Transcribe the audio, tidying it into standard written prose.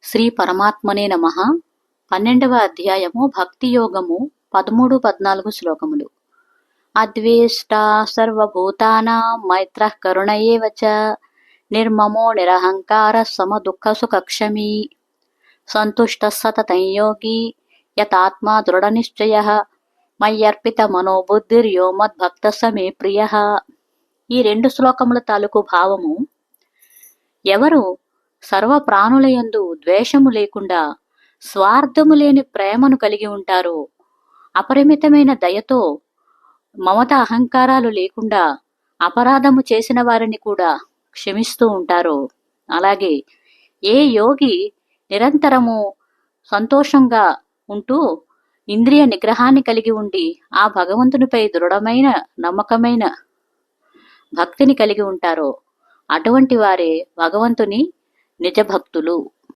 శ్రీ పరమాత్మనే నమః. 12వ అధ్యాయము భక్తి యోగము 13-14 శ్లోకములు. అద్వేష్టా సర్వభూతానాం మైత్రః కరుణ ఏవ చ నిర్మమో నిరహంకారः సమదుఃఖసుఖక్షమీ సంతుష్టः సతతం యోగి యతాత్మా దృఢనిశ్చయః మయ్యర్పిత మనోబుద్ధిర్యో మద్భక్తః స మే ప్రియః. ఈ 2 శ్లోకముల తాలూకు భావము: ఎవరు సర్వ ప్రాణులయందు ద్వేషము లేకుండా స్వార్థము లేని ప్రేమను కలిగి ఉంటారో, అపరిమితమైన దయతో మమత అహంకారాలు లేకుండా అపరాధము చేసిన వారిని కూడా క్షమిస్తూ ఉంటారో, అలాగే ఏ యోగి నిరంతరము సంతోషంగా ఉంటూ ఇంద్రియ నిగ్రహాన్ని కలిగి ఉండి ఆ భగవంతునిపై దృఢమైన నమ్మకమైన భక్తిని కలిగి ఉంటారో, అటువంటి వారే భగవంతుని నిజభక్తులు.